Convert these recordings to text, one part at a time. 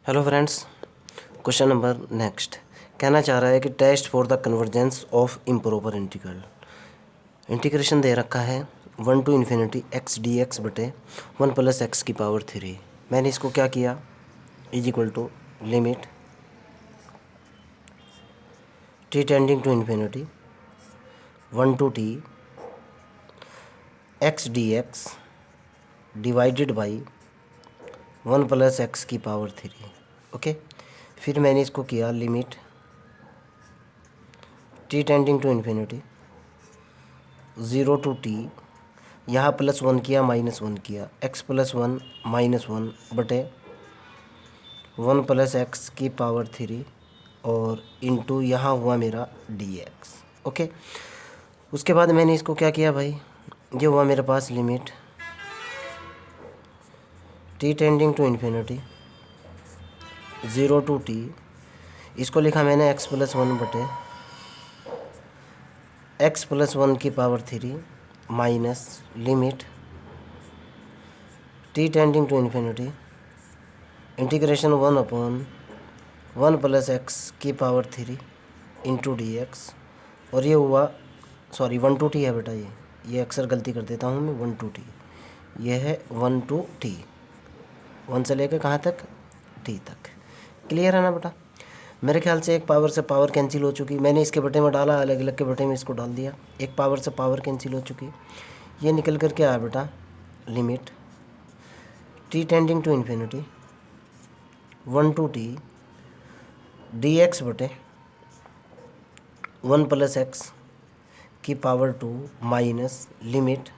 Hello friends, question number next कहना चाह रहा है कि test for the convergence of improper integral. Integration दे रखा है 1 to infinity x d x बटे 1 प्लस एक्स की पावर 3। मैंने इसको क्या किया, is equal to limit t tending to infinity 1 to t x d x divided by 1 plus x की पावर 3। ओके, फिर मैंने इसको किया limit t tending to infinity 0 to t, यहाँ +1 किया -1 किया, x + 1 -1 बटे 1 प्लस एक्स की पावर 3 और इंटू यहाँ हुआ मेरा dx। ओके, उसके बाद मैंने इसको क्या किया भाई, ये हुआ मेरे पास limit t tending to infinity 0 to t, इसको लिखा मैंने x + 1 बटे x + 1 की power 3 minus limit t tending to infinity integration 1/1 plus x की पावर 3 इंटू डी एक्स। और ये हुआ, सॉरी 1 to टी है बेटा, ये अक्सर गलती कर देता हूँ मैं, 1 to टी, ये है 1 to टी, 1 से लेकर कहाँ तक, टी तक। क्लियर है ना बेटा? मेरे ख्याल से एक पावर से पावर कैंसिल हो चुकी, मैंने इसके बटे में डाला, अलग अलग के बटे में इसको डाल दिया, एक पावर से पावर कैंसिल हो चुकी। ये निकल कर के आया बेटा limit t tending to infinity 1 to t d x बटे 1 प्लस एक्स की power 2 minus limit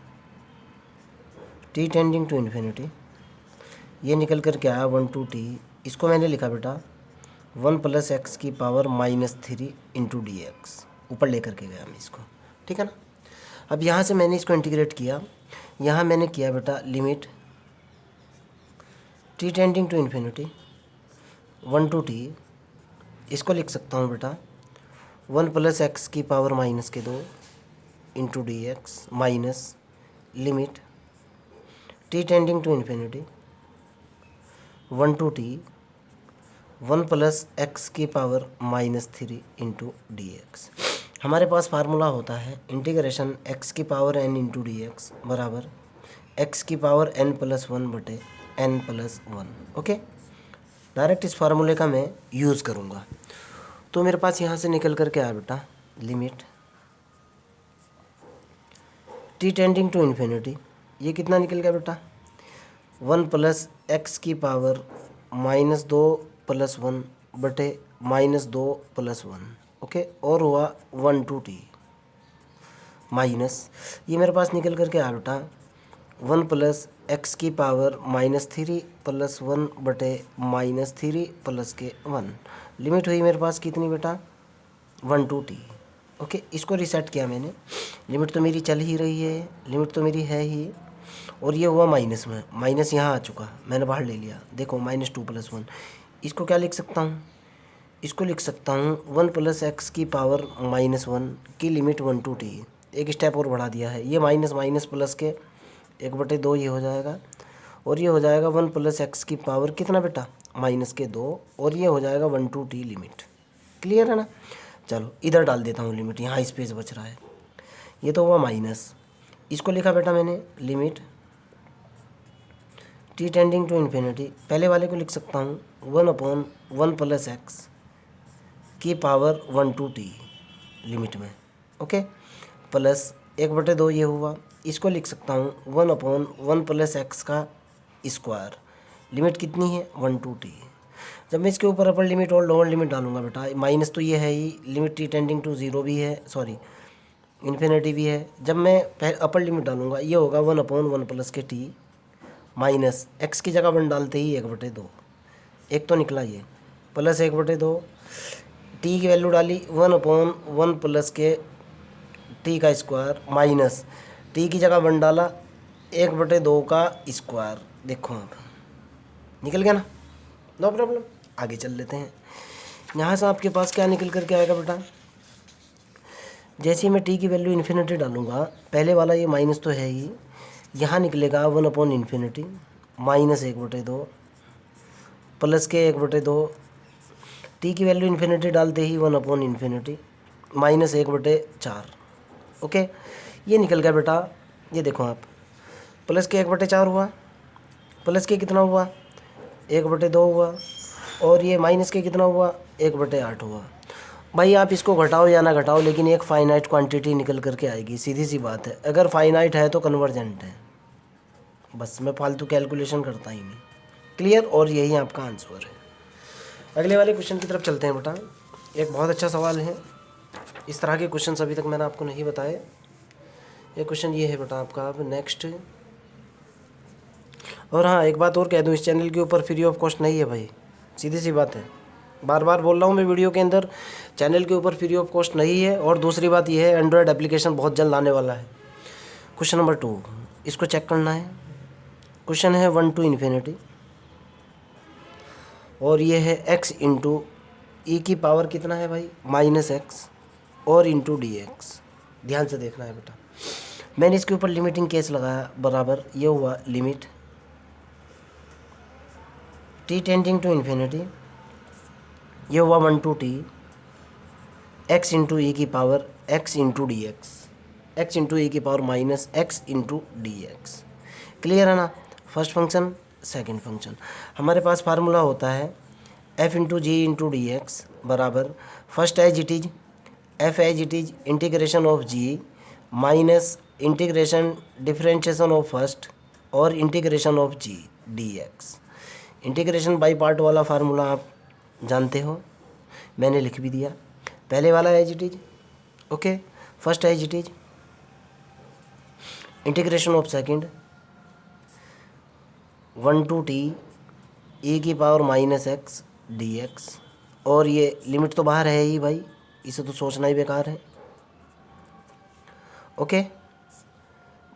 t tending to infinity, ये निकल कर के आया 1 to टी, इसको मैंने लिखा बेटा 1 प्लस एक्स की पावर -3 इंटू डी एक्स, ऊपर लेकर के गया मैं इसको, ठीक है ना। अब यहाँ से मैंने इसको इंटीग्रेट किया, यहाँ मैंने किया बेटा limit t tending to infinity 1 to t, इसको लिख सकता हूँ बेटा 1 प्लस एक्स की power -2 into d x minus limit t tending to infinity 1 to t 1 plus x की पावर -3 इंटू डी एक्स। हमारे पास फार्मूला होता है इंटीग्रेशन एक्स की power n into d x बराबर एक्स की पावर n+1 बटे n+1। ओके, डायरेक्ट इस फार्मूले का मैं यूज़ करूँगा। तो मेरे पास यहाँ से निकल कर के आया बेटा limit t tending to infinity, ये कितना निकल गया बेटा 1 प्लस एक्स की पावर -2 + 1 बटे -2 + 1। ओके, और हुआ 1 to टी माइनस, ये मेरे पास निकल कर के आया बेटा 1 प्लस एक्स की पावर -3 + 1 बटे -3 + 1। लिमिट हुई मेरे पास कितनी बेटा 1 to टी। ओके, इसको रीसेट किया मैंने, लिमिट तो मेरी चल ही रही है, लिमिट तो मेरी है ही, और ये हुआ माइनस में, माइनस यहाँ आ चुका, मैंने बाहर ले लिया, देखो -2 + 1। इसको क्या लिख सकता हूँ, इसको लिख सकता हूँ 1 प्लस एक्स की पावर -1 की लिमिट 1 to टी, एक स्टेप और बढ़ा दिया है, ये माइनस माइनस प्लस के 1/2 ये हो जाएगा, और ये हो जाएगा 1 प्लस एक्स की पावर कितना बेटा -2, और ये हो जाएगा 1 to टी लिमिट। क्लियर है ना? चलो इधर डाल देता हूँ लिमिट, यहाँ स्पेस बच रहा है, ये तो हुआ माइनस, इसको लिखा बेटा मैंने limit t tending to infinity, पहले वाले को लिख सकता हूँ 1/1 प्लस एक्स की पावर 1 to टी लिमिट में। ओके, प्लस 1/2 ये हुआ, इसको लिख सकता हूँ 1/1 प्लस एक्स का स्क्वायर, लिमिट कितनी है 1 to टी। जब मैं इसके ऊपर अपर लिमिट और लोअर लिमिट डालूंगा बेटा, माइनस तो ये है ही, लिमिट टी टेंडिंग टू 0 भी है, सॉरी इन्फिनिटी भी है, जब मैं अपर लिमिट डालूंगा ये होगा 1/1 प्लस के टी माइनस एक्स की जगह 1 डालते ही 1/2, एक तो निकला ये, प्लस 1/2, टी की वैल्यू डाली 1/1 प्लस के टी का स्क्वायर माइनस टी की जगह 1 डाला 1/2 का स्क्वायर। देखो अब निकल गया ना, नो प्रॉब्लम, आगे चल लेते हैं। यहाँ से आपके पास क्या निकल करके आएगा बेटा, जैसे ही मैं टी की वैल्यू इन्फिनिटी डालूंगा, पहले वाला ये माइनस तो है ही, यहाँ निकलेगा 1/∞ -1/2 प्लस के 1/2, टी की वैल्यू इन्फिनिटी डालते ही 1/∞, -1/4। ओके, ये निकल गया बेटा। ये देखो आप, प्लस के 1/4 हुआ, प्लस के कितना हुआ 1/2 हुआ, और ये माइनस के कितना हुआ 1/8 हुआ। भाई आप इसको घटाओ या ना घटाओ, लेकिन एक फाइनाइट क्वांटिटी निकल करके आएगी, सीधी सी बात है। अगर फाइनाइट है तो कन्वर्जेंट है, बस मैं फालतू कैलकुलेशन करता ही नहीं। क्लियर, और यही आपका आंसर है। अगले वाले क्वेश्चन की तरफ चलते हैं बेटा। एक बहुत अच्छा सवाल है, इस तरह के क्वेश्चन अभी तक मैंने आपको नहीं बताए। ये क्वेश्चन ये है बेटा आपका अब नेक्स्ट। और हाँ, एक बात और कह दूँ, इस चैनल के ऊपर फ्री ऑफ कॉस्ट नहीं है भाई, सीधी सी बात है। बार बार बोल रहा हूँ मैं वीडियो के अंदर, चैनल के ऊपर फ्री ऑफ कॉस्ट नहीं है। और दूसरी बात यह है, एंड्रॉयड एप्लीकेशन बहुत जल्द आने वाला है। क्वेश्चन नंबर 2, इसको चेक करना है। क्वेश्चन है 1 to ∞, और ये है x इंटू ई की पावर कितना है भाई -x और इंटू dx। ध्यान से देखना है बेटा, मैंने इसके ऊपर लिमिटिंग केस लगाया, बराबर ये हुआ limit t tending to infinity, ये हुआ 1 to t x into e की power x into d x, x into e की power -x into d x. Clear है ना। फर्स्ट फंक्शन, सेकंड फंक्शन, हमारे पास फार्मूला होता है f into g into d x बराबर first as it is f as it is integration of g minus integration differentiation of first और integration of g d x. Integration by part वाला formula आप जानते हो, मैंने लिख भी दिया। पहले वाला as it is, okay, first as it is integration of second 1 to t e की पावर -x dx, और ये लिमिट तो बाहर है ही भाई, इसे तो सोचना ही बेकार है। ओके,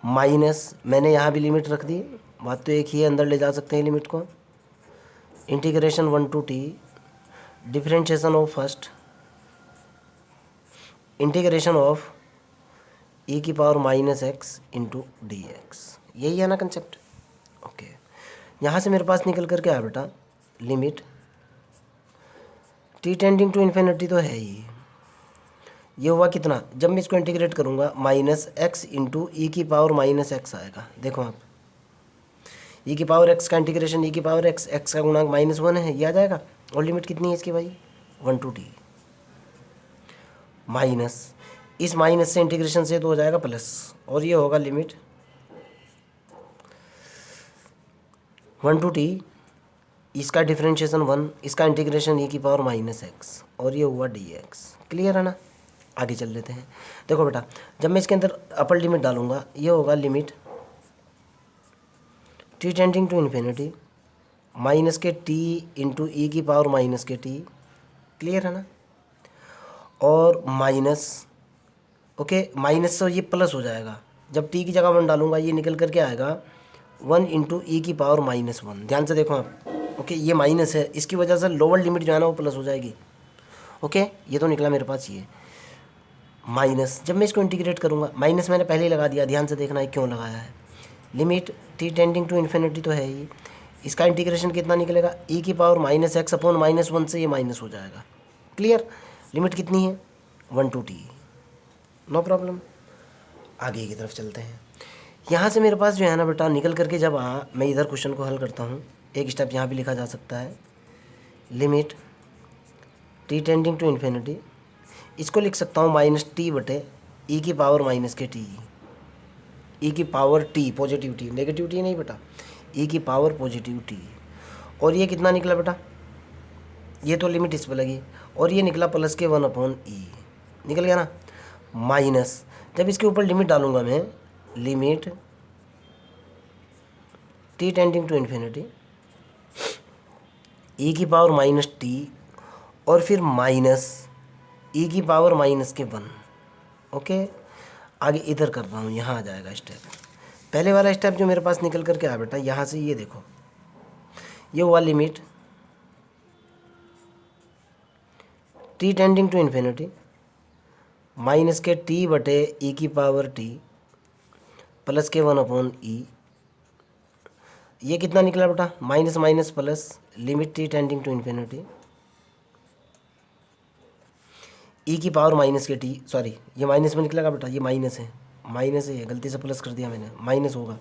माइनस मैंने यहाँ भी लिमिट रख दी, बात तो एक ही है, अंदर ले जा सकते हैं लिमिट को। Integration 1 to t differentiation of first integration of e की power -x into d x. यही है ना कंसेप्ट। ओके, यहाँ से मेरे पास निकल करके आया बेटा limit t tending to infinity तो है ही, ये हुआ कितना, जब मैं इसको इंटीग्रेट करूँगा -x इंटू ई की पावर -x आएगा। देखो आप, ई की पावर x का इंटीग्रेशन ई की पावर x का गुणांक -1 है, ये आ जाएगा। और लिमिट कितनी है इसकी भाई 1 to t, माइनस इस माइनस से इंटीग्रेशन से तो हो जाएगा प्लस, और ये होगा लिमिट 1 to t, इसका डिफरेंशिएशन 1, इसका इंटीग्रेशन e की पावर -x, और ये हुआ dx। क्लियर है ना। आगे चल लेते हैं। देखो बेटा, जब मैं इसके अंदर अपर लिमिट डालूंगा, ये होगा limit t tending to infinity minus के t इंटू ई की पावर माइनस के t। क्लियर है ना। और माइनस, ओके, माइनस से ये प्लस हो जाएगा, जब t की जगह 1 डालूंगा ये निकल करके आएगा 1 इंटू ई की पावर -1। ध्यान से देखो आप, ओके, ये माइनस है, इसकी वजह से लोअर लिमिट जो है ना वो प्लस हो जाएगी। ओके, ये तो निकला मेरे पास ये माइनस। जब मैं इसको इंटीग्रेट करूँगा, माइनस मैंने पहले ही लगा दिया, ध्यान से देखना है क्यों लगाया है। Limit t tending to infinity तो है ही, इसका इंटीग्रेशन कितना निकलेगा e की पावर -x अपॉन -1 से ये माइनस हो जाएगा। क्लियर, लिमिट कितनी है 1 to t, नो प्रॉब्लम। आगे की तरफ चलते हैं। यहाँ से मेरे पास जो है ना बेटा निकल करके जब मैं इधर क्वेश्चन को हल करता हूँ, एक स्टेप यहाँ भी लिखा जा सकता है, limit t tending to infinity, इसको लिख सकता हूँ -t बटे e की पावर माइनस के t, e की power t positive t, negative t नहीं बेटा, e की पावर पॉजिटिव t। और ये कितना निकला बेटा, ये तो लिमिट इस पर लगी, और ये निकला प्लस के 1/e, निकल गया ना। माइनस, जब इसके ऊपर लिमिट डालूंगा मैं, limit t tending to infinity e की पावर -t, और फिर माइनस e की पावर -1। ओके, आगे इधर कर रहा हूँ, यहाँ आ जाएगा स्टेप। पहले वाला स्टेप जो मेरे पास निकल करके आया बेटा, यहाँ से ये देखो, ये हुआ limit t tending to infinity minus के t बटे e की पावर t प्लस के 1/e ये कितना निकला बेटा, minus minus plus, limit t tending to infinity, e की पावर माइनस के टी, सॉरी ये माइनस में निकलेगा बेटा, ये माइनस है, माइनस है, गलती से प्लस कर दिया मैंने, माइनस होगा,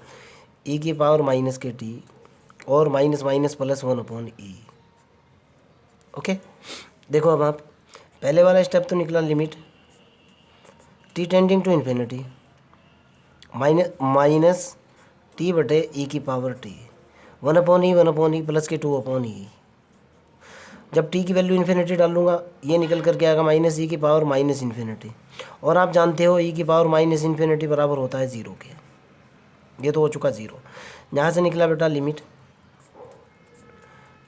ई की पावर माइनस के टी और minus minus plus 1/e। Okay, देखो अब आप, पहले वाला स्टेप तो निकला limit t tending to infinity minus t बटे ई की पावर टी, 1/e प्लस के 2/e। जब टी की वैल्यू इन्फिनिटी डालूंगा ये निकल करके आएगा माइनस ई की पावर माइनस इन्फिनिटी, और आप जानते हो ई की पावर माइनस इन्फिनिटी बराबर होता है ज़ीरो के, ये तो हो चुका ज़ीरो। यहाँ से निकला बेटा limit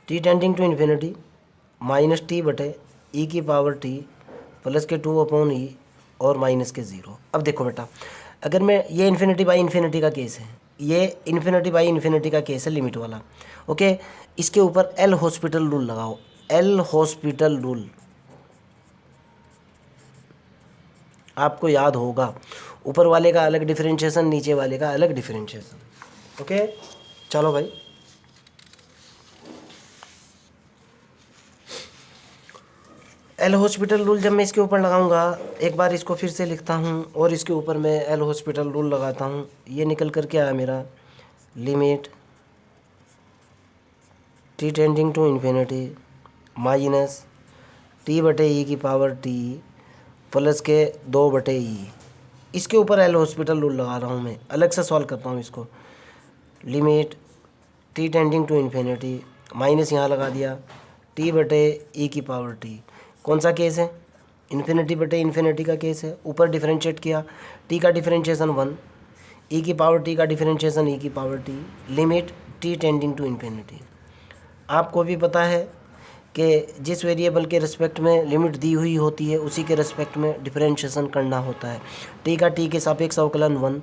t tending to infinity minus t बटे ई की पावर टी प्लस के 2/e और माइनस के ज़ीरो। अब देखो बेटा, अगर मैं, ये इन्फिनिटी बाई इन्फिनिटी का केस है, ये इन्फिनिटी बाई इन्फिनिटी का केस है लिमिट वाला। ओके, इसके ऊपर एल हॉस्पिटल रूल लगाओ, एल हॉस्पिटल रूल आपको याद होगा, ऊपर वाले का अलग डिफरेंशिएशन, नीचे वाले का अलग डिफरेंशिएशन। ओके, चलो भाई, एल हॉस्पिटल रूल जब मैं इसके ऊपर लगाऊंगा, एक बार इसको फिर से लिखता हूँ और इसके ऊपर मैं एल हॉस्पिटल रूल लगाता हूँ, ये निकल कर क्या है मेरा, limit t tending to infinity minus t बटे ई की पावर टी प्लस के 2/e। इसके ऊपर एल हॉस्पिटल रूल लगा रहा हूँ मैं, अलग से सॉल्व करता हूँ इसको, limit t tending to infinity minus यहाँ लगा दिया टी बटे ई की पावर टी, कौन सा केस है, इन्फिनिटी बटे इन्फिनिटी का केस है, ऊपर डिफरेंशिएट किया, टी का डिफरेंशिएशन 1, ई की पावर टी का डिफरेंशिएशन ई की power t, limit t tending to infinity. आपको भी पता है कि जिस वेरिएबल के रिस्पेक्ट में लिमिट दी हुई होती है उसी के रिस्पेक्ट में डिफरेंशिएशन करना होता है। टी का टी के सापेक्ष अवकलन 1,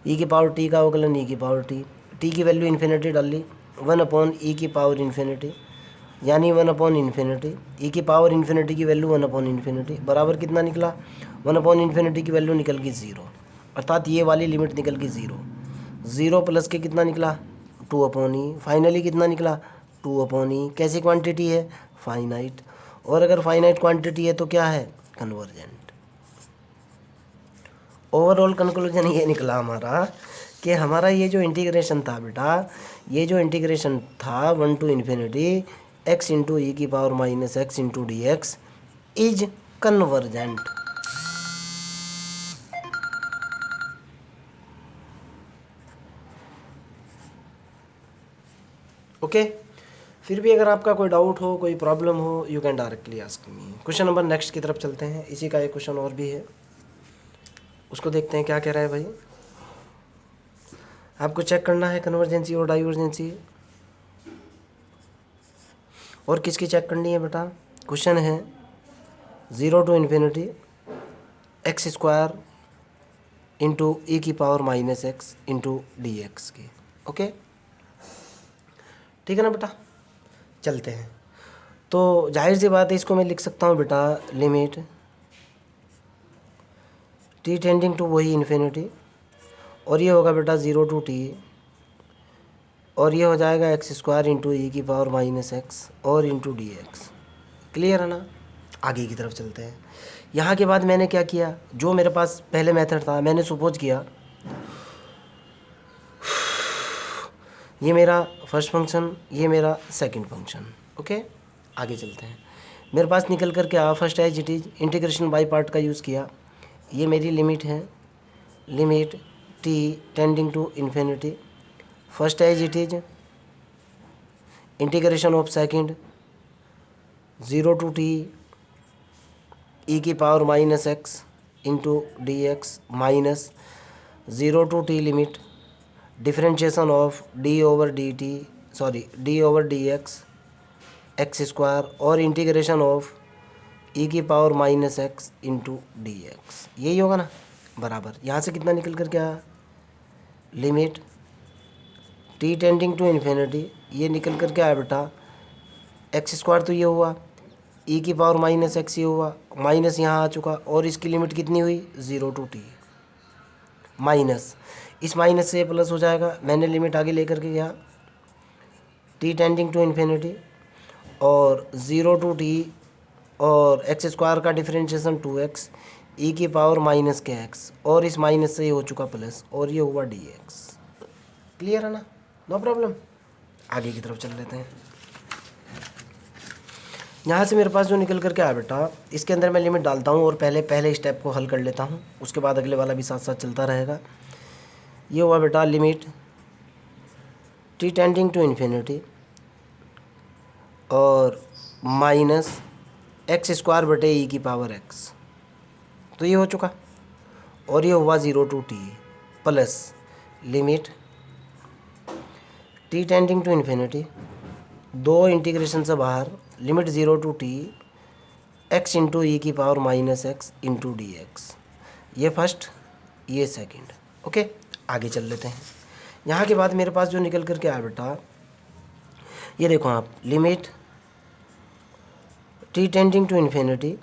ई की पावर टी का अवकलन ई की पावर टी की वैल्यु इन्फिनिटी डाल ली, 1/e की पावर इन्फिनिटी, यानी 1/इन्फिनिटी, ई की पावर इन्फिनिटी की वैल्यू 1/इन्फिनिटी बराबर कितना निकला, 1/इन्फिनिटी की वैल्यू निकल गई ज़ीरो, अर्थात ये वाली लिमिट निकल गई ज़ीरो, ज़ीरो प्लस के कितना निकला 2/e, फाइनली कितना निकला 2/e। कैसी क्वांटिटी है, फाइनाइट, और अगर फाइनाइट क्वांटिटी है तो क्या है, कन्वर्जेंट। ओवरऑल कंक्लूजन ये निकला हमारा कि हमारा ये जो इंटीग्रेशन था बेटा, ये जो इंटीग्रेशन था 1 to infinity x into e की power minus x into d x is convergent. Okay, फिर भी अगर आपका कोई डाउट हो, कोई प्रॉब्लम हो, you can directly ask me. Question number next की तरफ चलते हैं, इसी का एक क्वेश्चन और भी है, उसको देखते हैं क्या कह रहा है भाई। आपको चेक करना है कन्वर्जेंसी और डाइवर्जेंसी, और किसकी चेक करनी है बेटा, क्वेश्चन है 0 to infinity x square into e की power minus x into d x की। ओके, ठीक है ना बेटा, चलते हैं। तो जाहिर सी बात है, इसको मैं लिख सकता हूँ बेटा लिमिट टी टेंडिंग टू वही इन्फिनिटी, और ये होगा बेटा 0 to t, और ये हो जाएगा एक्स स्क्वायर इंटू ई की पावर माइनस एक्स और इंटू डी एक्स। क्लियर है ना, आगे की तरफ चलते हैं। यहाँ के बाद मैंने क्या किया, जो मेरे पास पहले मेथड था, मैंने सपोज किया ये मेरा फर्स्ट फंक्शन, ये मेरा सेकंड फंक्शन। ओके, आगे चलते हैं। मेरे पास निकल कर के first as it is integration by part का यूज़ किया, ये मेरी लिमिट है, limit t tending to infinity, first as it is integration of second 0 to t e की power minus x into d x minus 0 to t limit differentiation of d over d t, sorry d over d x square और integration of e की power minus x into d x, यही होगा ना बराबर। यहाँ से कितना निकल कर क्या, limit t tending to infinity, ये निकल कर क्या है बेटा एक्स स्क्वायर, तो ये हुआ ई की पावर माइनस एक्स, ये हुआ माइनस यहाँ आ चुका, और इसकी लिमिट कितनी हुई 0 to t, माइनस इस माइनस से प्लस हो जाएगा, मैंने लिमिट आगे लेकर के गया टी टेंडिंग टू इन्फिनिटी और 0 टू टी और एक्स स्क्वायर का डिफरेंशिएशन 2x ई की पावर माइनस के एक्स और इस माइनस से ये हो चुका प्लस और ये हुआ dx। क्लियर है ना, नो प्रॉब्लम। आगे की तरफ चल लेते हैं। यहाँ से मेरे पास जो निकल करके आया बेटा, इसके अंदर मैं लिमिट डालता हूँ और पहले स्टेप को हल कर लेता हूँ, उसके बाद अगले वाला भी साथ साथ चलता रहेगा। ये हुआ बेटा limit t tending to infinity और माइनस एक्स स्क्वायर बटे ई की पावर एक्स, तो ये हो चुका। और ये हुआ 0 to t plus limit t tending to infinity, दो इंटीग्रेशन से बाहर limit 0 to t x into e की power minus x into d x. ये फर्स्ट, ये सेकंड। ओके, आगे चल लेते हैं। यहाँ के बाद मेरे पास जो निकल करके आया बेटा, ये देखो आप, limit t tending to infinity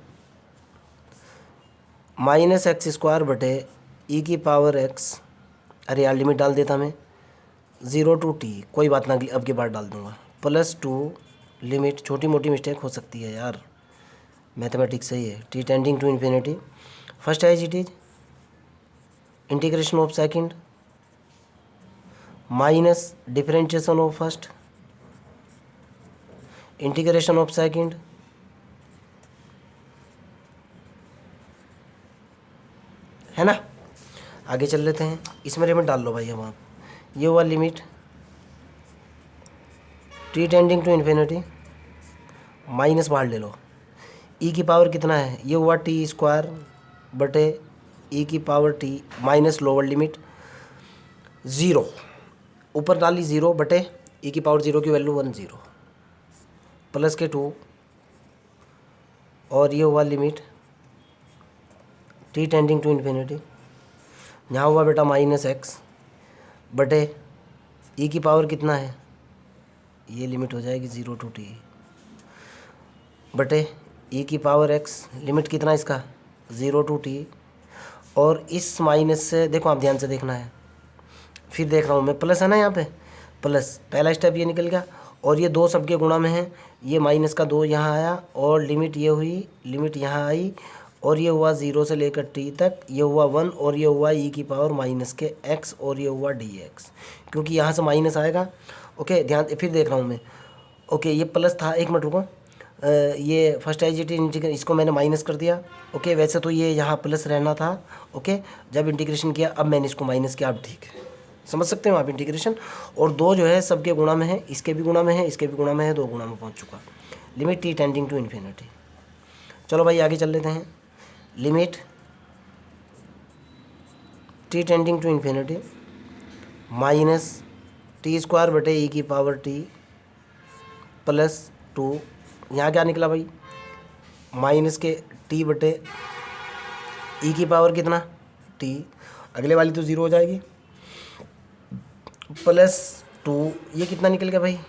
minus x square बटे ई की पावर एक्स, अरे यार लिमिट डाल देता मैं, 0 टू टी, कोई बात ना अब की बार डाल दूंगा, प्लस 2 लिमिट, छोटी मोटी मिस्टेक हो सकती है यार, मैथमेटिक्स सही है। T tending to infinity, first as it is integration of second minus differentiation of first integration of second है ना। आगे चल लेते हैं, इसमें लिमिट डाल लो भाई हम आप। ये हुआ limit t tending to infinity, minus बाहर ले लो, ई की पावर कितना है, ये हुआ टी स्क्वायर बटे ई की power T minus lower limit 0, ऊपर डाली 0 बटे ई की पावर 0 की वैल्यू 1 0 प्लस के 2, और ये हुआ limit t tending to infinity, यहाँ हुआ बेटा माइनस एक्स बटे ई की पावर कितना है, ये लिमिट हो जाएगी 0 टू टी बटे ई की पावर एक्स, लिमिट कितना इसका 0 टू टी, और इस माइनस से देखो आप ध्यान से देखना है, फिर देख रहा हूँ मैं, प्लस है ना यहाँ पे, प्लस पहला स्टेप ये निकल गया, और ये दो सबके गुणा में है, ये माइनस का 2 यहाँ आया और लिमिट ये हुई, लिमिट यहाँ आई और ये हुआ 0 से लेकर टी तक, ये हुआ 1 और ये हुआ ई की पावर माइनस के x और ये हुआ dx, क्योंकि यहाँ से माइनस आएगा। ओके, ध्यान, फिर देख रहा हूँ मैं। ओके, ये प्लस था, एक मिनट रुको, ये फर्स्ट आइजेटी इंटीग्रेशन, इसको मैंने माइनस कर दिया। ओके, वैसे तो ये यहाँ प्लस रहना था। ओके, जब इंटीग्रेशन किया अब मैंने इसको माइनस किया, अब ठीक है, समझ सकते हो आप इंटीग्रेशन। और 2 जो है सबके गुणा में है, इसके भी गुणा में है, इसके भी गुणा में है, 2 गुणा में पहुँच चुका। Limit t tending to infinity. चलो भाई आगे चल लेते हैं। Limit t tending to infinity minus t square बटे ई की पावर टी प्लस 2, यहाँ क्या निकला भाई, माइनस के टी बटे ई की पावर कितना टी, अगले वाली तो 0 हो जाएगी, प्लस 2, ये कितना निकल गया भाई,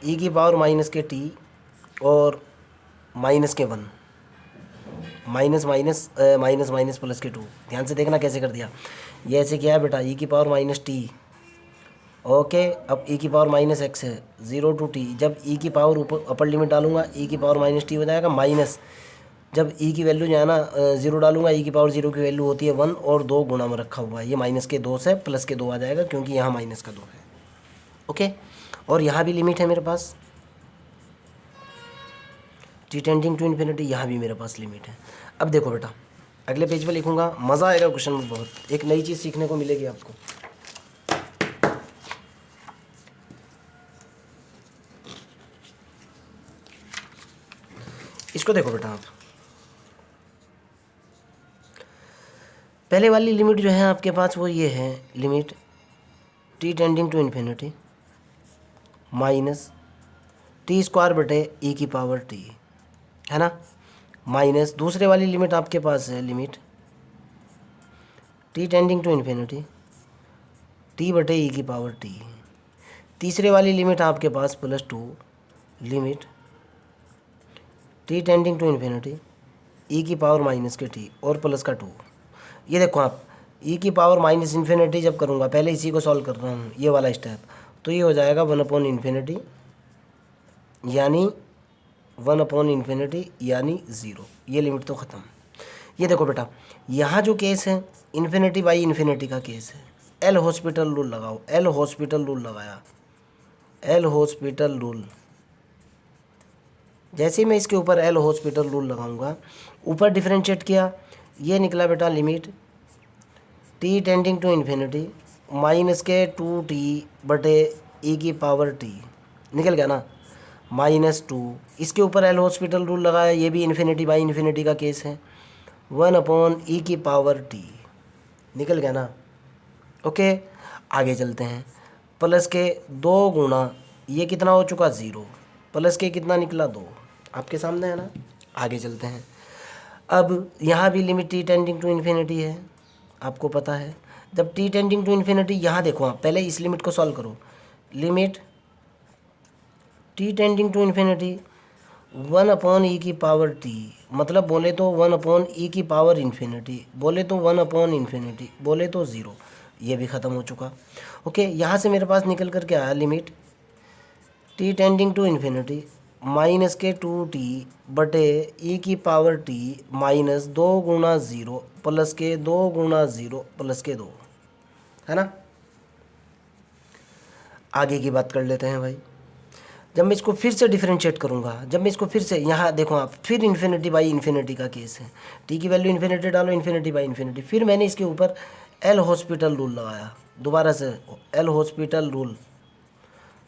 ई की पावर माइनस के टी और माइनस के 1, minus minus minus minus plus के 2। ध्यान से देखना कैसे कर दिया, ये ऐसे किया है बेटा, ई की पावर माइनस टी। ओके, अब ई की पावर माइनस एक्स है, 0 टू टी, जब ई की पावर ऊपर अपर लिमिट डालूंगा ई की पावर माइनस टी हो जाएगा, माइनस जब ई की वैल्यू जो है ना 0 डालूंगा, ई की पावर 0 की वैल्यू होती है 1 और 2 गुणा में रखा हुआ है, ये माइनस के 2 से प्लस के 2 आ जाएगा क्योंकि यहाँ माइनस का 2 है। ओके, और यहाँ भी लिमिट है मेरे पास टी टेंडिंग टू इन्फिनिटी, यहाँ भी मेरे पास लिमिट है। अब देखो बेटा, अगले पेज पे लिखूंगा, मज़ा आएगा क्वेश्चन में, बहुत एक नई चीज़ सीखने को मिलेगी आपको। इसको देखो बेटा आप, पहले वाली लिमिट जो है आपके पास वो ये है, limit t tending to infinity minus t square बटे ई की पावर टी, है ना, माइनस दूसरे वाली लिमिट आपके पास है, limit t tending to infinity t बटे ई की पावर टी, तीसरे वाली लिमिट आपके पास plus 2 limit t tending to infinity e की पावर माइनस के टी और प्लस का 2। ये देखो आप, ई की पावर माइनस इन्फिनिटी जब करूँगा, पहले इसी को सॉल्व कर रहा हूँ, ये वाला स्टेप, तो ये हो जाएगा 1 अपॉन इन्फिनिटी यानी 1/∞ यानी 0, ये लिमिट तो ख़त्म। ये देखो बेटा, यहाँ जो केस है ∞/∞ का केस है। एल हॉस्पिटल रूल लगाओ, एल हॉस्पिटल रूल लगाया, एल हॉस्पिटल रूल। जैसे ही मैं इसके ऊपर एल हॉस्पिटल रूल लगाऊंगा, ऊपर डिफरेंशिएट किया, ये निकला बेटा limit t tending to infinity -2t/e⁻t निकल गया ना, -2। इसके ऊपर एल हॉस्पिटल रूल लगाया, ये भी ∞/∞ का केस है, 1/e⁻t निकल गया ना। ओके, आगे चलते हैं। प्लस के 2 गुना ये कितना हो चुका 0, प्लस के कितना निकला 2, आपके सामने है ना। आगे चलते हैं। अब यहाँ भी limit t tending to infinity है, आपको पता है। जब t टेंडिंग टू इन्फिनिटी, यहाँ देखो आप पहले इस लिमिट को सॉल्व करो। Limit t tending to infinity 1/e⁻t, मतलब बोले तो 1/e⁻∞, बोले तो 1/∞, बोले तो 0, ये भी ख़त्म हो चुका। ओके, यहाँ से मेरे पास निकल कर के आया limit t tending to infinity -2t/e⁻t -2 गुना 0 प्लस के 2 गुना 0 प्लस के 2, है ना। आगे की बात कर लेते हैं भाई। जब मैं इसको फिर से डिफरेंशिएट करूँगा, जब मैं इसको फिर से, यहाँ देखो आप, फिर ∞/∞ का केस है। t की वैल्यू इन्फिनिटी डालो, ∞/∞। फिर मैंने इसके ऊपर एल हॉस्पिटल रूल लगाया, दोबारा से एल हॉस्पिटल रूल।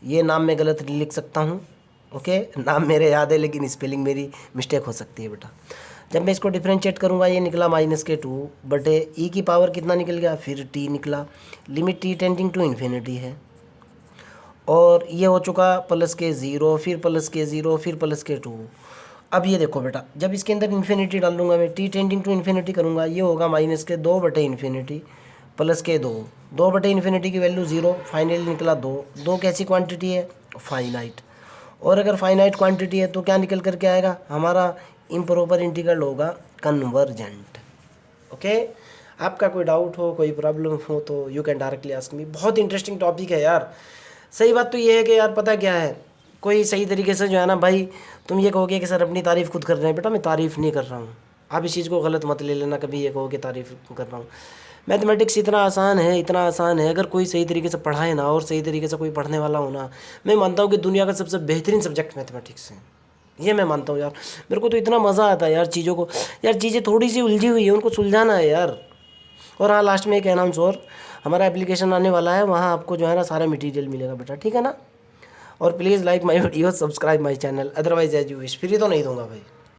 ये नाम मैं गलत लिख सकता हूँ, ओके, नाम मेरे याद है लेकिन स्पेलिंग मेरी मिस्टेक हो सकती है बेटा। जब मैं इसको डिफरेंशिएट करूँगा, ये निकला -2/e⁻ कितना निकल गया, फिर t निकला। Limit t tending to infinity है, और ये हो चुका प्लस के 0, फिर प्लस के 0, फिर प्लस के 2। अब ये देखो बेटा, जब इसके अंदर इन्फिनिटी डाल दूंगा मैं, t टेंडिंग टू इन्फिनिटी करूँगा, ये होगा -2/∞ प्लस के 2/∞ की वैल्यू 0, फाइनली निकला 2 कैसी क्वांटिटी है, फाइनाइट। और अगर फाइनाइट क्वांटिटी है तो क्या निकल करके आएगा, हमारा इम्प्रॉपर इंटीग्रल होगा कन्वर्जेंट। ओके, आपका कोई डाउट हो, कोई प्रॉब्लम हो तो you can directly ask me. बहुत इंटरेस्टिंग टॉपिक है यार। सही बात तो ये है कि यार पता क्या है, कोई सही तरीके से जो है ना भाई, तुम ये कहोगे कि सर अपनी तारीफ़ खुद कर रहे हैं, बेटा मैं तारीफ़ नहीं कर रहा हूँ। आप इस चीज़ को गलत मत ले लेना, कभी ये कहो कि तारीफ़ कर रहा हूँ। मैथमेटिक्स इतना आसान है, इतना आसान है, अगर कोई सही तरीके से पढ़ाए ना, और सही तरीके से कोई पढ़ने वाला हो ना, मैं मानता हूँ कि दुनिया का सबसे बेहतरीन सब्जेक्ट मैथमेटिक्स है। ये मैं मानता हूँ यार। मेरे को तो इतना मज़ा आता है यार चीज़ों को, यार चीज़ें थोड़ी सी उलझी हुई है, उनको सुलझाना है यार। और हाँ, लास्ट में एक अनाउंस और, हमारा एप्लीकेशन आने वाला है, वहाँ आपको जो है ना सारा मटेरियल मिलेगा बेटा, ठीक है ना। और please like my video, subscribe my channel, otherwise as you wish. Free तो नहीं दूंगा भाई।